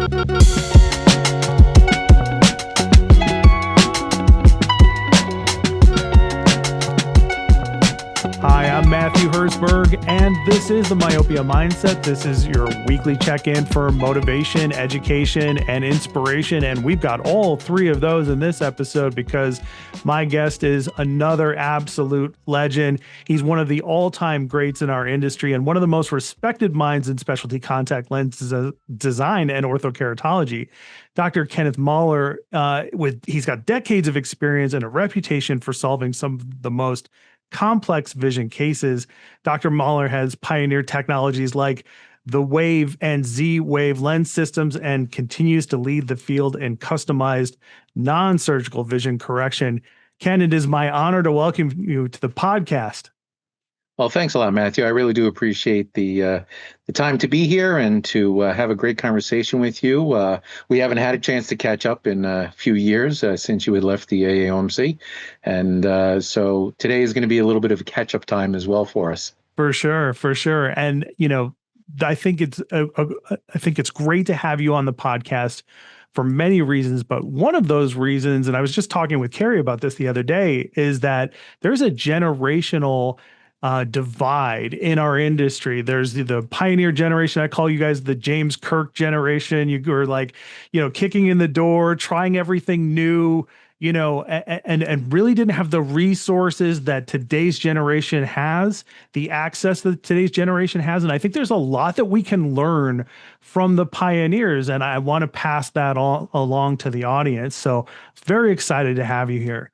Hi, I'm Matthew Herzberg, and this is the Myopia Mindset. This is your weekly check-in for motivation, education, and inspiration. And we've got all three of those in this episode because my guest is another absolute legend. He's one of the all-time greats in our industry and one of the most respected minds in specialty contact lens design and orthokeratology. Dr. Kenneth Mahler, he's got decades of experience and a reputation for solving some of the most complex vision cases. Dr. Mahler has pioneered technologies like the Wave and Z-Wave lens systems and continues to lead the field in customized non-surgical vision correction. Ken, it is my honor to welcome you to the podcast. Well, thanks a lot, Matthew. I really do appreciate the time to be here and to have a great conversation with you. We haven't had a chance to catch up in a few years since you had left the AAOMC. And so today is going to be a little bit of a catch-up time as well for us. For sure, for sure. And, you know, I think it's great to have you on the podcast for many reasons, but one of those reasons, and I was just talking with Carrie about this the other day, is that there's a generational divide in our industry. There's the pioneer generation. I call you guys the James Kirk generation. You were like, kicking in the door, trying everything new, and really didn't have the resources that today's generation has, the access that today's generation has. And I think there's a lot that we can learn from the pioneers. And I want to pass that all along to the audience. So very excited to have you here.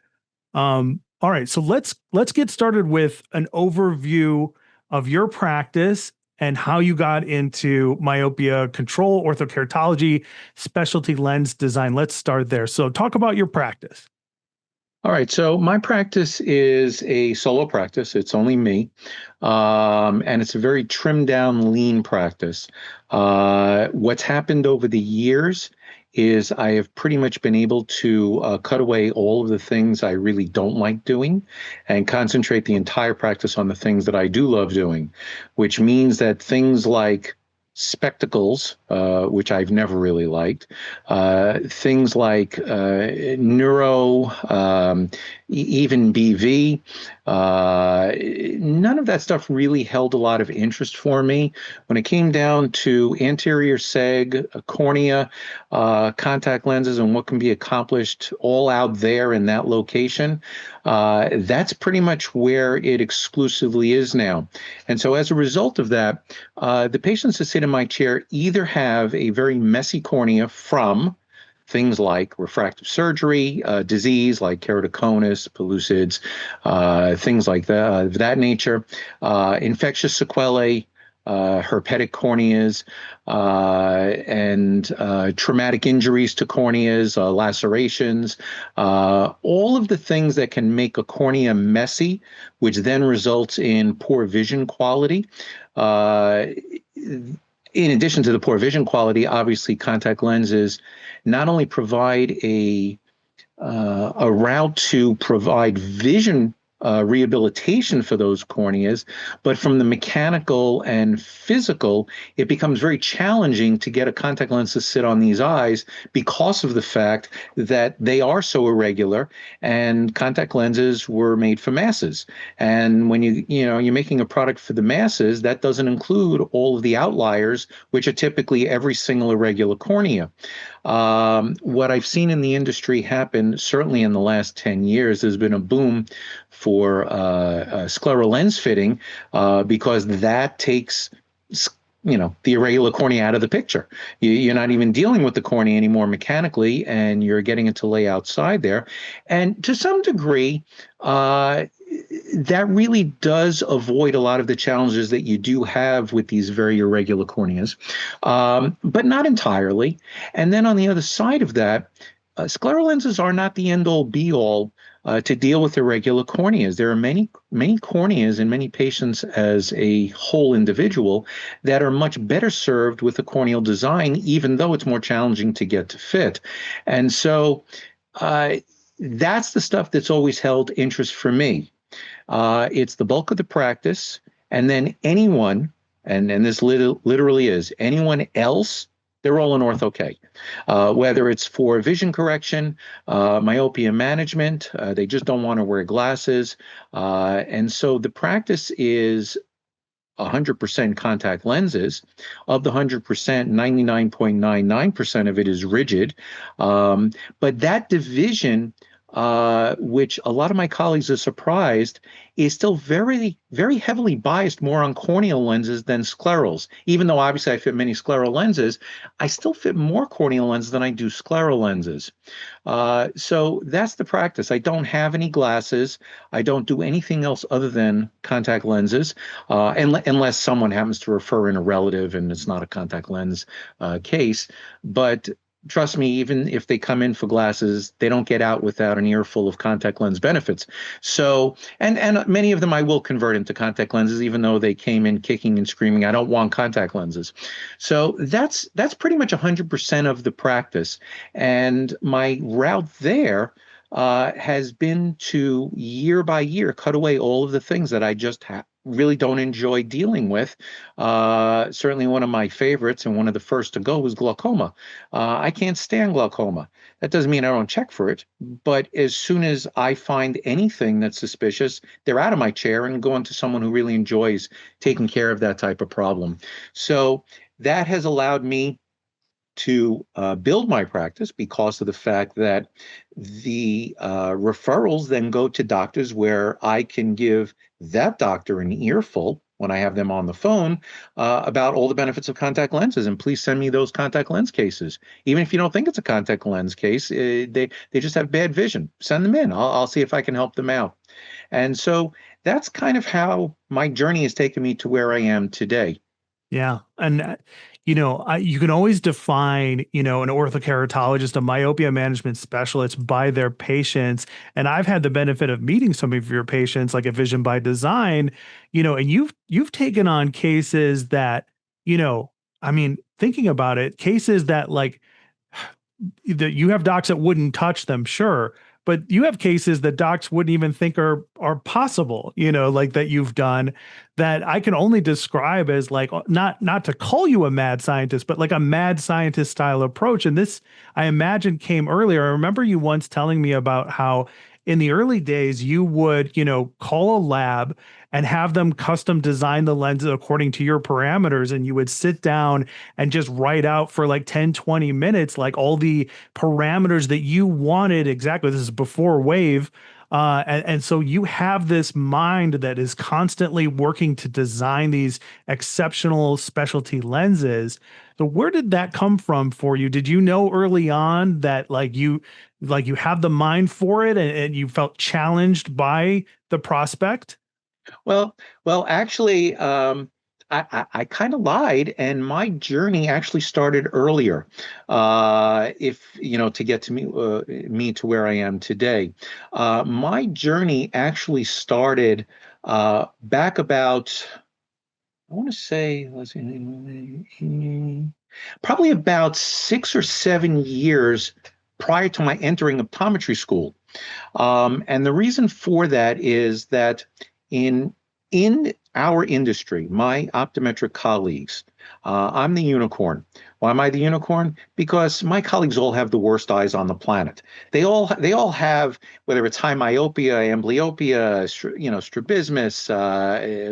All right, so let's get started with an overview of your practice and how you got into myopia control, orthokeratology, specialty lens design. Let's start there. So talk about your practice. All right, so my practice is a solo practice. It's only me, and it's a very trimmed down, lean practice. What's happened over the years is I have pretty much been able to cut away all of the things I really don't like doing and concentrate the entire practice on the things that I do love doing, which means that things like spectacles, which I've never really liked, things like neuro, even BV, none of that stuff really held a lot of interest for me. When it came down to anterior seg, cornea, contact lenses, and what can be accomplished all out there in that location, that's pretty much where it exclusively is now. And so as a result of that, the patients that sit in my chair either have a very messy cornea from things like refractive surgery, disease like keratoconus, pellucids, things like that nature, infectious sequelae, herpetic corneas, and traumatic injuries to corneas, lacerations, all of the things that can make a cornea messy, which then results in poor vision quality. In addition to the poor vision quality, obviously contact lenses not only provide a route to provide vision rehabilitation for those corneas, but from the mechanical and physical, it becomes very challenging to get a contact lens to sit on these eyes because of the fact that they are so irregular, and contact lenses were made for masses. And when you're making a product for the masses, that doesn't include all of the outliers, which are typically every single irregular cornea. What I've seen in the industry happen, certainly in the last 10 years, there's been a boom for scleral lens fitting because that takes the irregular cornea out of the picture. You're not even dealing with the cornea anymore mechanically, and you're getting it to lay outside there. And to some degree, that really does avoid a lot of the challenges that you do have with these very irregular corneas, but not entirely. And then on the other side of that, scleral lenses are not the end-all be-all to deal with irregular corneas. There are many corneas in many patients as a whole individual that are much better served with a corneal design, even though it's more challenging to get to fit. And so that's the stuff that's always held interest for me. It's the bulk of the practice, and then anyone, and this literally is, anyone else They're all in Ortho-k. Whether it's for vision correction, myopia management, they just don't want to wear glasses. And so the practice is 100% contact lenses. Of the 100%, 99.99% of it is rigid. But that division, which a lot of my colleagues are surprised, is still very, very heavily biased more on corneal lenses than sclerals. Even though obviously I fit many scleral lenses, I still fit more corneal lenses than I do scleral lenses. So that's the practice. I don't have any glasses. I don't do anything else other than contact lenses, unless someone happens to refer in a relative and it's not a contact lens case. But trust me, even if they come in for glasses, they don't get out without an earful of contact lens benefits. So, and many of them I will convert into contact lenses, even though they came in kicking and screaming, I don't want contact lenses. So that's pretty much 100% of the practice. And my route there has been to year by year cut away all of the things that I just really don't enjoy dealing with. Certainly one of my favorites and one of the first to go was glaucoma. I can't stand glaucoma. That doesn't mean I don't check for it, but as soon as I find anything that's suspicious, they're out of my chair and going to someone who really enjoys taking care of that type of problem. So that has allowed me to build my practice because of the fact that the referrals then go to doctors where I can give that doctor an earful when I have them on the phone about all the benefits of contact lenses. And please send me those contact lens cases. Even if you don't think it's a contact lens case, they just have bad vision. Send them in. I'll see if I can help them out. And so that's kind of how my journey has taken me to where I am today. Yeah. And, you can always define, an orthokeratologist, a myopia management specialist by their patients. And I've had the benefit of meeting some of your patients, like a Vision by Design, and you've taken on cases that, thinking about it, cases that like that you have docs that wouldn't touch them, sure. But you have cases that docs wouldn't even think are possible, like that you've done that I can only describe as like not to call you a mad scientist, but like a mad scientist style approach. And this, I imagine, came earlier. I remember you once telling me about how in the early days you would, call a lab and have them custom design the lenses according to your parameters. And you would sit down and just write out for like 10, 20 minutes, like all the parameters that you wanted exactly. This is before Wave. And so you have this mind that is constantly working to design these exceptional specialty lenses. So where did that come from for you? Did you know early on that you have the mind for it and you felt challenged by the prospect? Actually, I kind of lied, and my journey actually started earlier. If to get to me to where I am today, my journey actually started back about, I want to say, let's see, probably about 6 or 7 years prior to my entering optometry school. And the reason for that is that in our industry, my optometric colleagues, I'm the unicorn. Why am I the unicorn? Because my colleagues all have the worst eyes on the planet. They all have, whether it's high myopia, amblyopia, strabismus,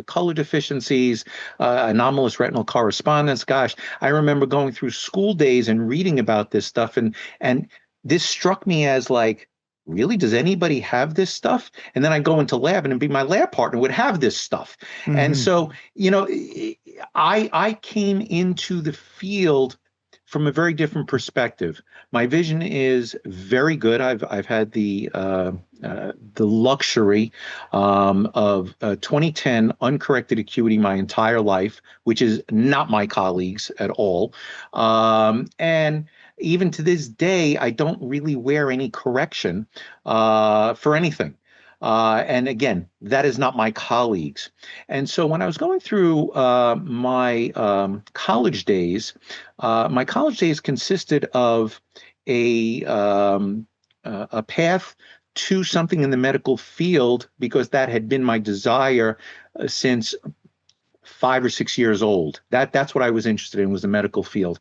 color deficiencies, anomalous retinal correspondence. Gosh, I remember going through school days and reading about this stuff, and this struck me as like, really, does anybody have this stuff? And then I go into lab and be my lab partner would have this stuff. And so, I came into the field from a very different perspective. My vision is very good. I've had the luxury of 2010 uncorrected acuity my entire life, which is not my colleagues at all. And even to this day, I don't really wear any correction for anything. And again, that is not my colleagues. And so when I was going through my college days consisted of a path to something in the medical field because that had been my desire since 5 or 6 years old. That's what I was interested in, was the medical field.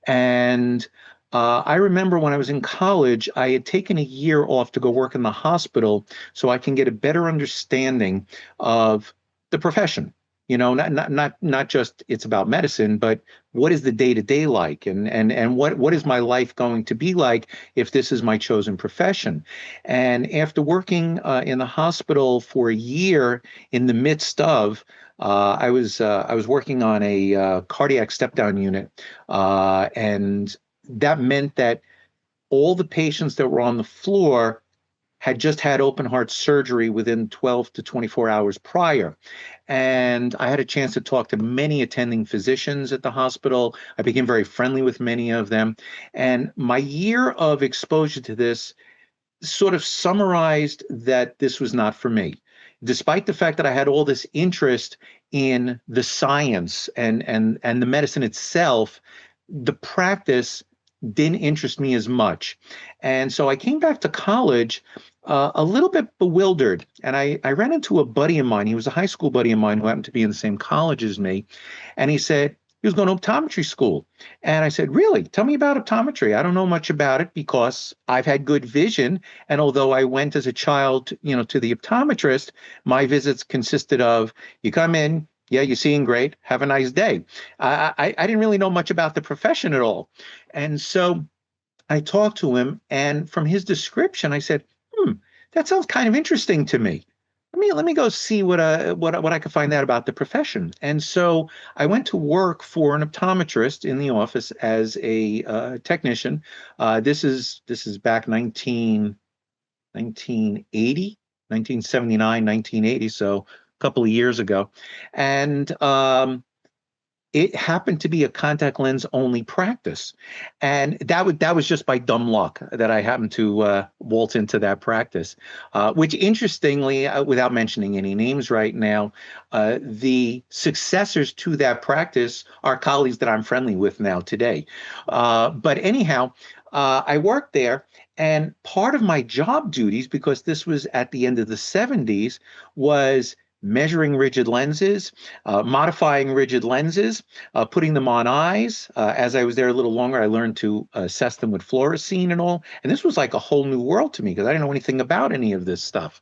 And I remember when I was in college, I had taken a year off to go work in the hospital so I can get a better understanding of the profession. Not just it's about medicine, but what is the day-to-day like, and what is my life going to be like if this is my chosen profession. And after working in the hospital for a year, in the midst of I was working on a cardiac step-down unit, and that meant that all the patients that were on the floor had just had open heart surgery within 12 to 24 hours prior. And I had a chance to talk to many attending physicians at the hospital. I became very friendly with many of them. And my year of exposure to this sort of summarized that this was not for me. Despite the fact that I had all this interest in the science and the medicine itself, the practice didn't interest me as much. And so I came back to college a little bit bewildered. And I ran into a buddy of mine. He was a high school buddy of mine who happened to be in the same college as me. And he said he was going to optometry school. And I said, really? Tell me about optometry. I don't know much about it because I've had good vision. And although I went as a child, to the optometrist, my visits consisted of, you come in, yeah, you're seeing great. Have a nice day. I didn't really know much about the profession at all. And so I talked to him, and from his description, I said, that sounds kind of interesting to me. Let me go see what I could find out about the profession. And so I went to work for an optometrist in the office as a technician. This is back 1980, 1979, 1980. So couple of years ago. And it happened to be a contact lens only practice. And that was just by dumb luck that I happened to waltz into that practice, which interestingly, without mentioning any names right now, the successors to that practice are colleagues that I'm friendly with now today. But anyhow, I worked there. And part of my job duties, because this was at the end of the 70s, was measuring rigid lenses, modifying rigid lenses, putting them on eyes. As I was there a little longer, I learned to assess them with fluorescein and all. And this was like a whole new world to me because I didn't know anything about any of this stuff.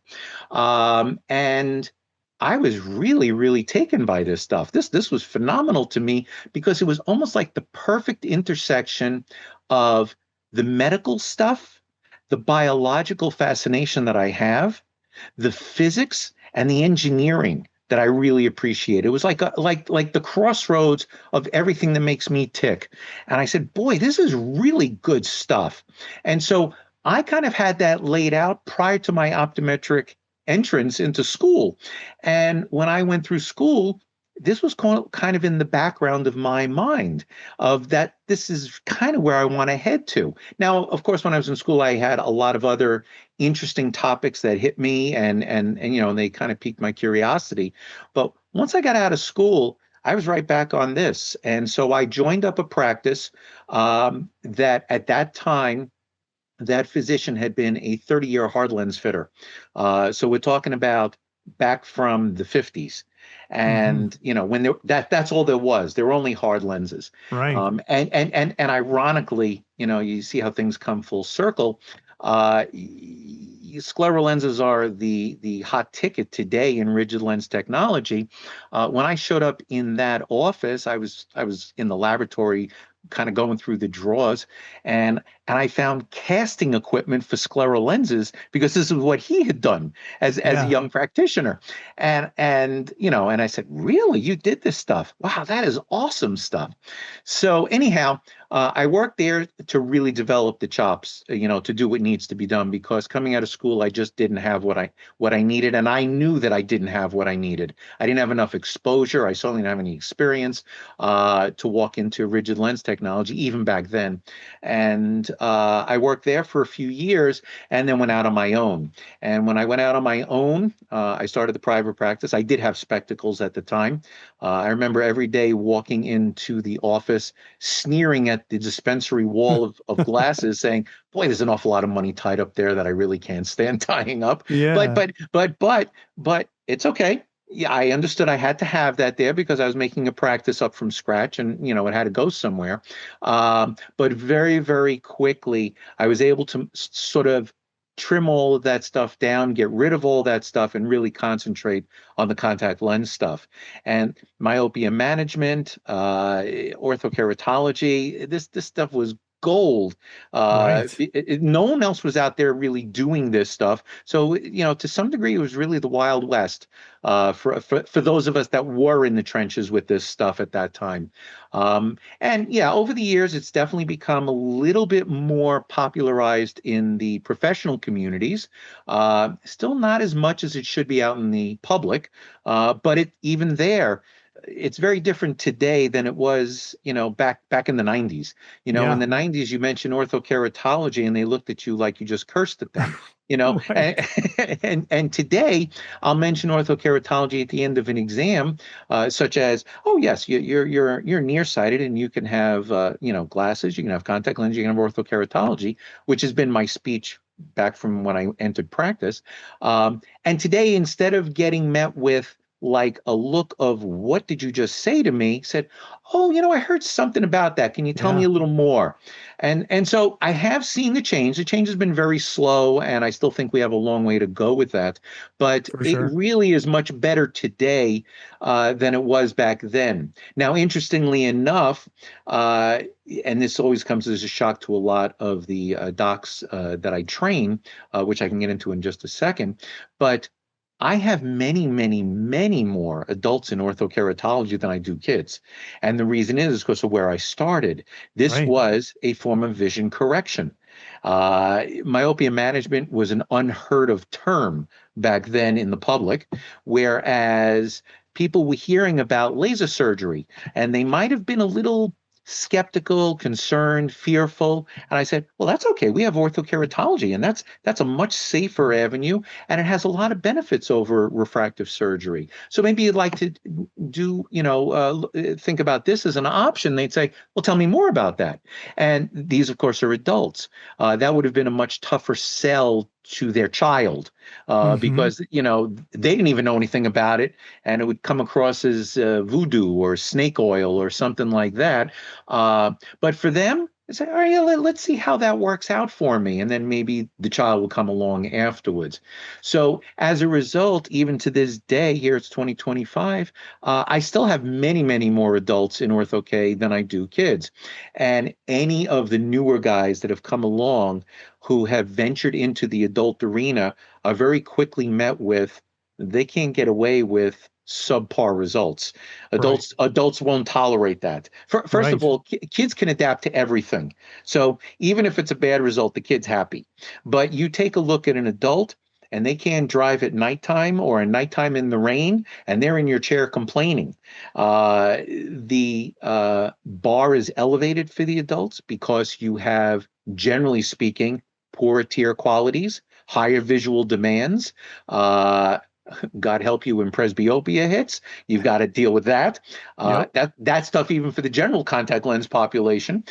And I was really, really taken by this stuff. This was phenomenal to me because it was almost like the perfect intersection of the medical stuff, the biological fascination that I have, the physics, and the engineering that I really appreciate. It was like the crossroads of everything that makes me tick. And I said, boy, this is really good stuff. And so I kind of had that laid out prior to my optometric entrance into school. And when I went through school, this was kind of in the background of my mind of that this is kind of where I want to head to. Now, of course, when I was in school, I had a lot of other interesting topics that hit me and they kind of piqued my curiosity. But once I got out of school, I was right back on this. And so I joined up a practice that at that time, that physician had been a 30-year hard lens fitter. So we're talking about back from the 50s. And when that's all there was. There were only hard lenses, right? And ironically, you see how things come full circle. Scleral lenses are the hot ticket today in rigid lens technology. When I showed up in that office, I was in the laboratory, kind of going through the drawers, and I found casting equipment for scleral lenses because this is what he had done as a young practitioner. And I said, really, you did this stuff? Wow, that is awesome stuff. So anyhow, I worked there to really develop the chops, to do what needs to be done, because coming out of school, I just didn't have what I needed. And I knew that I didn't have what I needed. I didn't have enough exposure. I certainly didn't have any experience to walk into rigid lens technology, even back then. And I worked there for a few years and then went out on my own. And when I went out on my own, I started the private practice. I did have spectacles at the time. I remember every day walking into the office, sneering at the dispensary wall of glasses, saying, boy, there's an awful lot of money tied up there that I really can't stand tying up. Yeah. But it's okay. Yeah, I understood I had to have that there because I was making a practice up from scratch and, it had to go somewhere. But very, very quickly, I was able to sort of trim all of that stuff down, get rid of all that stuff, and really concentrate on the contact lens stuff. And myopia management, orthokeratology, this stuff was gold. Right. No one else was out there really doing this stuff. So, to some degree, it was really the Wild West for those of us that were in the trenches with this stuff at that time. And yeah, over the years, it's definitely become a little bit more popularized in the professional communities. Still not as much as it should be out in the public, but even there, it's very different today than it was, back in the 90s. In Yeah. the 90s, you mentioned orthokeratology and they looked at you like you just cursed at them. And, Right. and today I'll mention orthokeratology at the end of an exam, such as, oh yes, you're nearsighted and you can have glasses, you can have contact lenses, you can have orthokeratology, which has been my speech back from when I entered practice. And today, instead of getting met with like a look of what did you just say to me, said, oh, I heard something about that. Can you tell me Yeah, a little more? And so I have seen the change. The change has been very slow, and I still think we have a long way to go with that. But for it sure. really is much better today than it was back then. Now, interestingly enough, uh, and this always comes as a shock to a lot of the docs that I train, which I can get into in just a second, but I have many, many, many more adults in orthokeratology than I do kids. And the reason is because of where I started. This Right. was a form of vision correction. Myopia management was an unheard of term back then in the public, whereas people were hearing about laser surgery and they might have been a little skeptical, concerned, fearful. And I said, well, that's okay. We have orthokeratology, and that's a much safer avenue, and it has a lot of benefits over refractive surgery. So maybe you'd like to do, think about this as an option. They'd say, well, tell me more about that. And these, of course, are adults. That would have been a much tougher sell to their child Hmm. because they didn't even know anything about it, and it would come across as voodoo or snake oil or something like that. But for them, it's like, all right, yeah, let's see how that works out for me. And then maybe the child will come along afterwards. So as a result, even to this day, here it's 2025, I still have many, many more adults in Ortho-k than I do kids. And any of the newer guys that have come along who have ventured into the adult arena are very quickly met with, they can't get away with subpar results. Right. Adults won't tolerate that. First of Right. all, kids can adapt to everything. So even if it's a bad result, the kid's happy. But you take a look at an adult and they can't drive at nighttime or at nighttime in the rain, and they're in your chair complaining. The bar is elevated for the adults because you have, generally speaking, poorer tier qualities, higher visual demands. Uh, God help you when presbyopia hits. You've got to deal with that. Yep. That stuff even for the general contact lens population.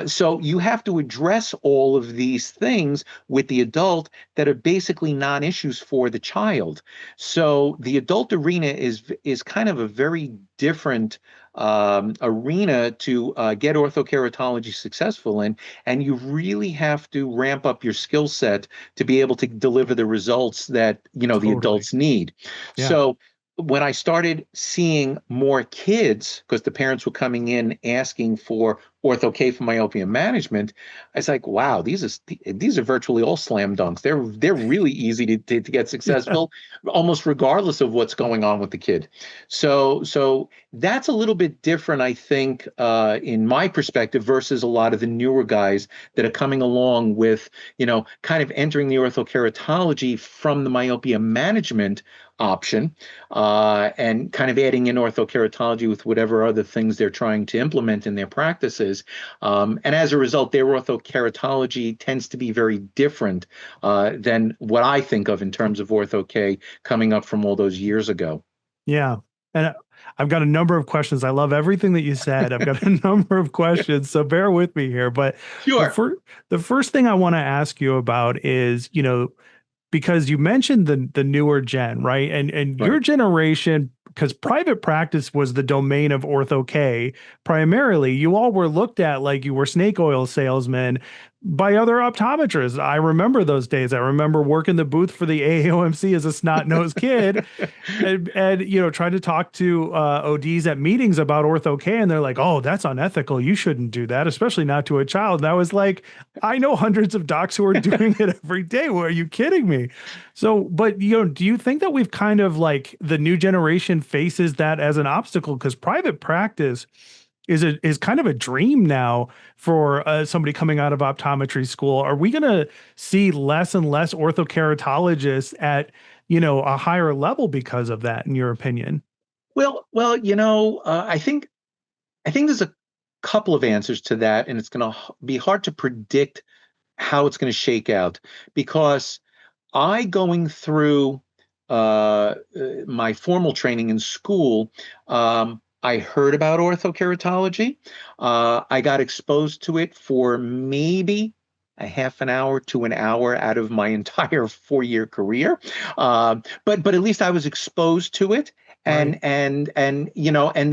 So you have to address all of these things with the adult that are basically non-issues for the child. So the adult arena is kind of a very different arena to get orthokeratology successful in, and you really have to ramp up your skill set to be able to deliver the results that the Totally. adults need. Yeah. So when I started seeing more kids, because the parents were coming in asking for Ortho-k for myopia management, I was like, wow, these are virtually all slam dunks. They're really easy to get Yeah. successful, almost regardless of what's going on with the kid. So that's a little bit different, I think, in my perspective, versus a lot of the newer guys that are coming along with, kind of entering the orthokeratology from the myopia management option, and kind of adding in orthokeratology with whatever other things they're trying to implement in their practices. And as a result, their orthokeratology tends to be very different than what I think of in terms of Ortho-k coming up from all those years ago. Yeah. And I've got a number of questions. I love everything that you said. I've got a number of questions, so bear with me here. But the Sure. first the first thing I want to ask you about is, because you mentioned the newer gen, right? And your Right. generation, because private practice was the domain of Ortho-k primarily, you all were looked at like you were snake oil salesmen by other optometrists. I remember those days. I remember working the booth for the AAOMC as a snot-nosed kid, and trying to talk to ODs at meetings about Ortho-k, and they're like, "Oh, that's unethical. You shouldn't do that, especially not to a child." And I was like, "I know hundreds of docs who are doing it every day. Well, are you kidding me?" So, but do you think that we've kind of like the new generation faces that as an obstacle? Because private practice is kind of a dream now for somebody coming out of optometry school. Are we going to see less and less orthokeratologists at a higher level because of that, in your opinion? Well, I think there's a couple of answers to that, and it's going to be hard to predict how it's going to shake out because going through my formal training in school, I heard about orthokeratology. I got exposed to it for maybe a half an hour to an hour out of my entire 4-year career. But at least I was exposed to it, Right. and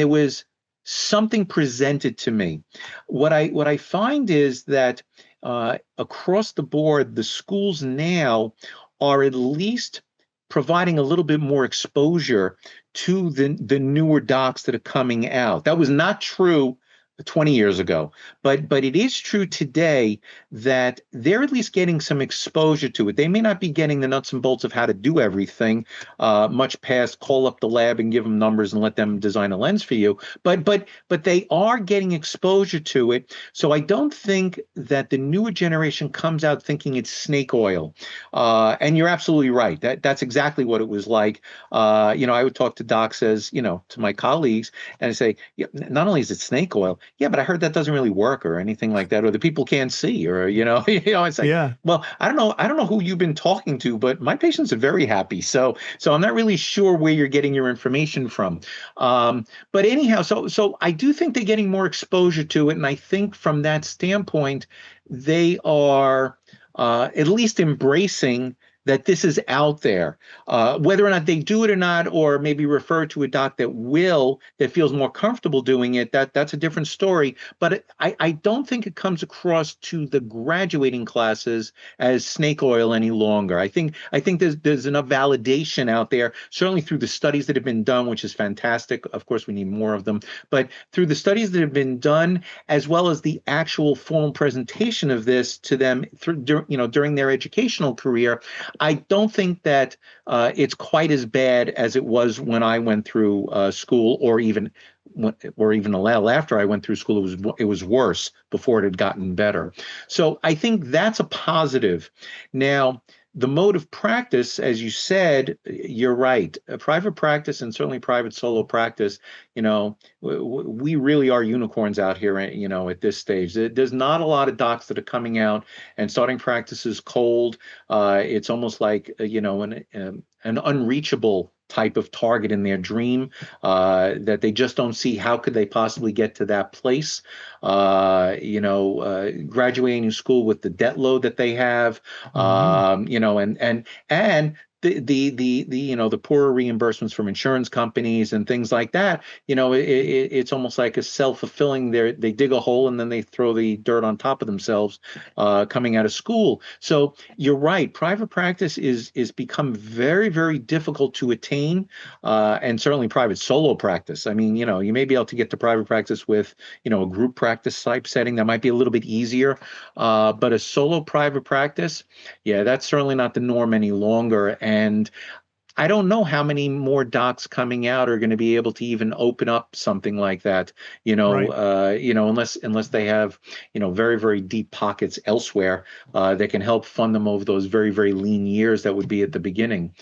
there was something presented to me. What I find is that across the board, the schools now are at least providing a little bit more exposure to the newer docs that are coming out. That was not true 20 years ago, but it is true today that they're at least getting some exposure to it. They may not be getting the nuts and bolts of how to do everything, much past call up the lab and give them numbers and let them design a lens for you. But they are getting exposure to it. So I don't think that the newer generation comes out thinking it's snake oil. And you're absolutely right. That's exactly what it was like. I would talk to docs as, to my colleagues, and I say, yeah, not only is it snake oil, yeah, but I heard that doesn't really work or anything like that, or the people can't see, or it's like, Yeah. well, I don't know who you've been talking to, but my patients are very happy. So I'm not really sure where you're getting your information from. But anyhow, so I do think they're getting more exposure to it, and I think from that standpoint, they are at least embracing that this is out there. Whether or not they do it or not, or maybe refer to a doc that feels more comfortable doing it, that's a different story. But I don't think it comes across to the graduating classes as snake oil any longer. I think there's enough validation out there, certainly through the studies that have been done, which is fantastic. Of course, we need more of them, but through the studies that have been done, as well as the actual formal presentation of this to them during their educational career, I don't think that it's quite as bad as it was when I went through school, or even a little after I went through school. It was worse before it had gotten better. So I think that's a positive. Now, the mode of practice, as you said, you're right. Private practice, and certainly private solo practice, we really are unicorns out here, at this stage. There's not a lot of docs that are coming out and starting practices cold. It's almost like, an unreachable type of target in their dream, that they just don't see how could they possibly get to that place. Graduating school with the debt load that they have, Mhm. and the poorer reimbursements from insurance companies and things like that. It's almost like a self-fulfilling. They dig a hole and then they throw the dirt on top of themselves, coming out of school. So you're right. Private practice is become very, very difficult to attain, and certainly private solo practice. I mean, you may be able to get to private practice with a group practice type setting that might be a little bit easier, but a solo private practice, yeah, that's certainly not the norm any longer. And I don't know how many more docs coming out are going to be able to even open up something like that, Right. unless they have, very, very deep pockets elsewhere, that can help fund them over those very, very lean years that would be at the beginning.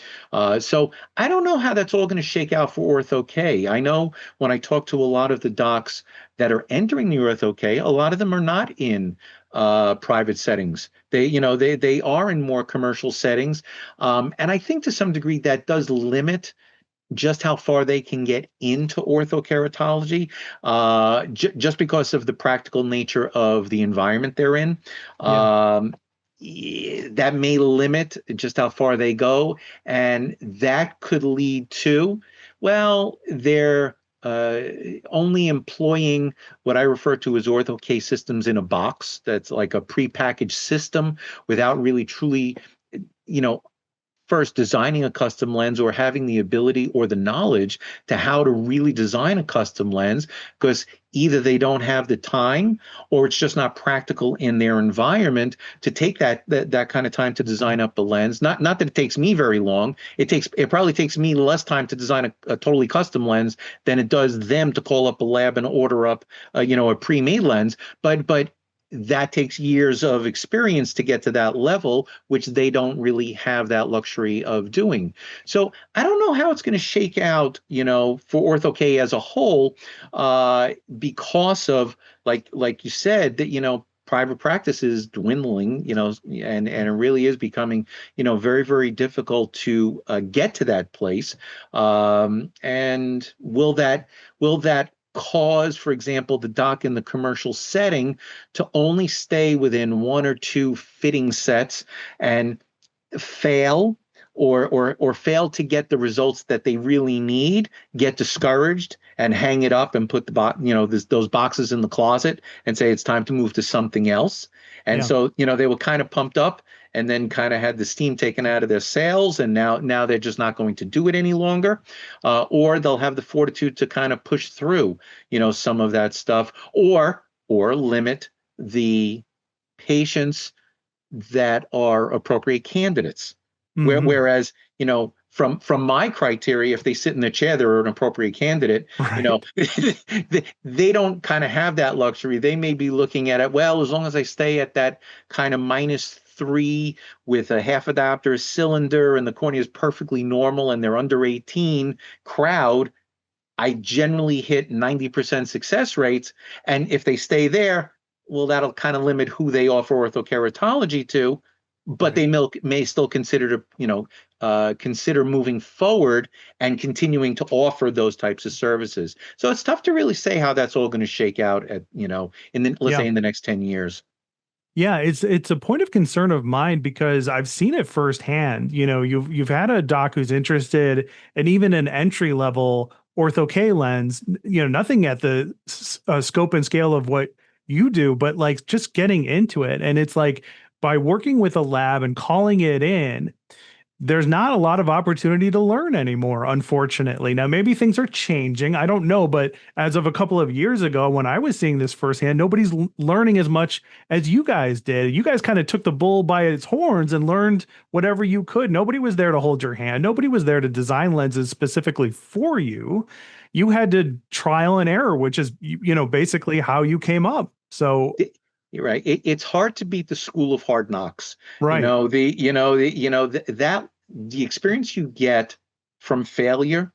So I don't know how that's all going to shake out for Ortho-k. I know when I talk to a lot of the docs that are entering the Ortho-k, a lot of them are not in private settings. They are in more commercial settings, and I think to some degree that does limit just how far they can get into orthokeratology, just because of the practical nature of the environment they're in. Yeah. Um, that may limit just how far they go, and that could lead to, well, they're only employing what I refer to as Ortho-k systems in a box. That's like a prepackaged system without really truly, you know, first designing a custom lens or having the ability or the knowledge to how to really design a custom lens, because either they don't have the time or it's just not practical in their environment to take that kind of time to design up a lens. Not that it takes me very long. It probably takes me less time to design a totally custom lens than it does them to call up a lab and order up a pre-made lens. But that takes years of experience to get to that level, which they don't really have that luxury of doing. So I don't know how it's going to shake out, for Ortho-k as a whole, because of, like you said, that, private practice is dwindling, and it really is becoming, very, very difficult to get to that place. And will that cause, for example, the doc in the commercial setting to only stay within one or two fitting sets and fail, or fail to get the results that they really need, get discouraged and hang it up and put those boxes in the closet and say it's time to move to something else. And Yeah. so, they were kind of pumped up and then kind of had the steam taken out of their sails, and now they're just not going to do it any longer, or they'll have the fortitude to kind of push through, some of that stuff, or limit the patients that are appropriate candidates. Mhm. Whereas, from my criteria, if they sit in the chair, they're an appropriate candidate. Right. They don't kind of have that luxury. They may be looking at it, well, as long as I stay at that kind of -3 with a half a diopter cylinder and the cornea is perfectly normal and they're under 18 crowd, I generally hit 90% success rates. And if they stay there, well, that'll kind of limit who they offer orthokeratology to, but Right. they may still consider moving forward and continuing to offer those types of services. So it's tough to really say how that's all going to shake out let's Yeah. say in the next 10 years. Yeah, it's a point of concern of mine because I've seen it firsthand. You've had a doc who's interested in even an entry level Ortho-k lens. Nothing at the scope and scale of what you do, but like just getting into it. And it's like by working with a lab and calling it in, there's not a lot of opportunity to learn anymore, unfortunately. Now, maybe things are changing. I don't know. But as of a couple of years ago, when I was seeing this firsthand, nobody's learning as much as you guys did. You guys kind of took the bull by its horns and learned whatever you could. Nobody was there to hold your hand. Nobody was there to design lenses specifically for you. You had to trial and error, which is, basically how you came up. So, You're right. It's hard to beat the school of hard knocks. right. The experience you get from failure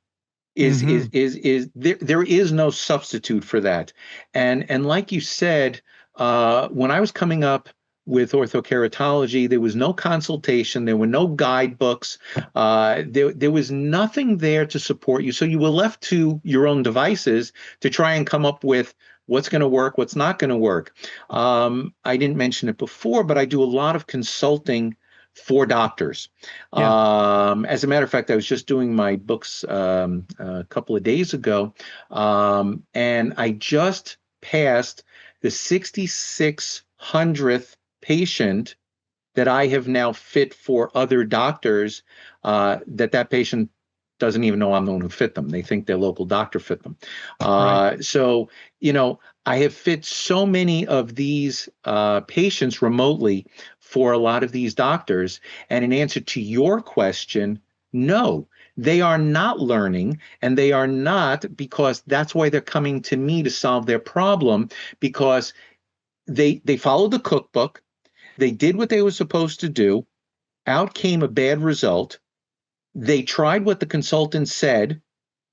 Hmm. is there is no substitute for that. And like you said, when I was coming up with orthokeratology, there was no consultation, there were no guidebooks, there was nothing there to support you. So you were left to your own devices to try and come up with what's going to work, what's not going to work. I didn't mention it before, but I do a lot of consulting for doctors. Yeah. As a matter of fact, I was just doing my books a couple of days ago, and I just passed the 6,600th patient that I have now fit for other doctors, that patient doesn't even know I'm the one who fit them. They think their local doctor fit them. Right. So, I have fit so many of these patients remotely for a lot of these doctors. And in answer to your question, no, they are not learning, and they are not, because that's why they're coming to me to solve their problem, because they followed the cookbook, they did what they were supposed to do, out came a bad result. They tried what the consultant said.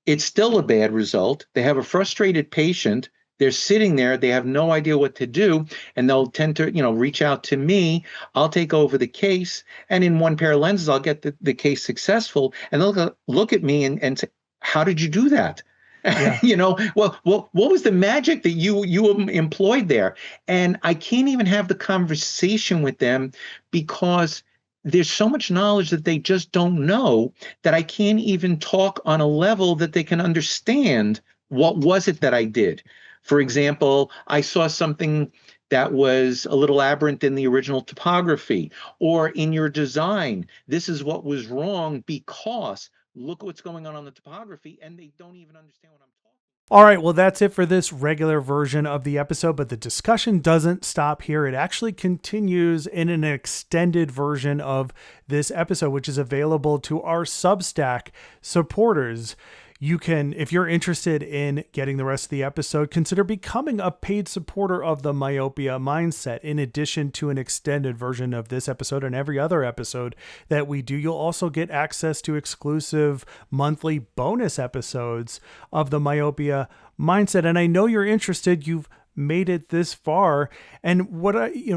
It's still a bad result. They have a frustrated patient. They're sitting there. They have no idea what to do. And they'll tend to, reach out to me. I'll take over the case. And in one pair of lenses, I'll get the case successful. And they'll look at me and say, how did you do that? Yeah. Well, what was the magic that you employed there? And I can't even have the conversation with them because there's so much knowledge that they just don't know that I can't even talk on a level that they can understand what was it that I did. For example, I saw something that was a little aberrant in the original topography or in your design. This is what was wrong because look what's going on the topography, and they don't even understand what I'm talking. All right, well, that's it for this regular version of the episode, but the discussion doesn't stop here. It actually continues in an extended version of this episode, which is available to our Substack supporters. You can, if you're interested in getting the rest of the episode, consider becoming a paid supporter of the Myopia Mindset. In addition to an extended version of this episode and every other episode that we do, you'll also get access to exclusive monthly bonus episodes of the Myopia Mindset. And I know you're interested. You've made it this far. And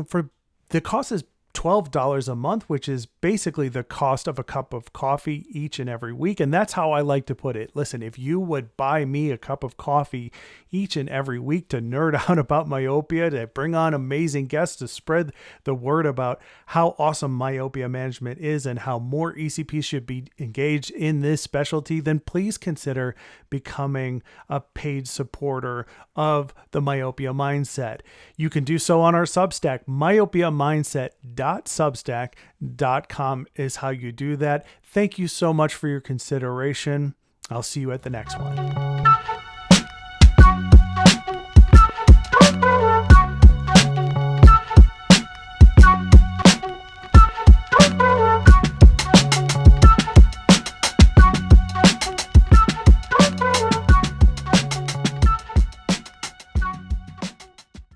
for the cost is $12 a month, which is basically the cost of a cup of coffee each and every week. And that's how I like to put it. Listen, if you would buy me a cup of coffee each and every week to nerd out about myopia, to bring on amazing guests, to spread the word about how awesome myopia management is and how more ECPs should be engaged in this specialty, then please consider becoming a paid supporter of the Myopia Mindset. You can do so on our Substack. myopiamindset.substack.com is how you do that. Thank you so much for your consideration. I'll see you at the next one.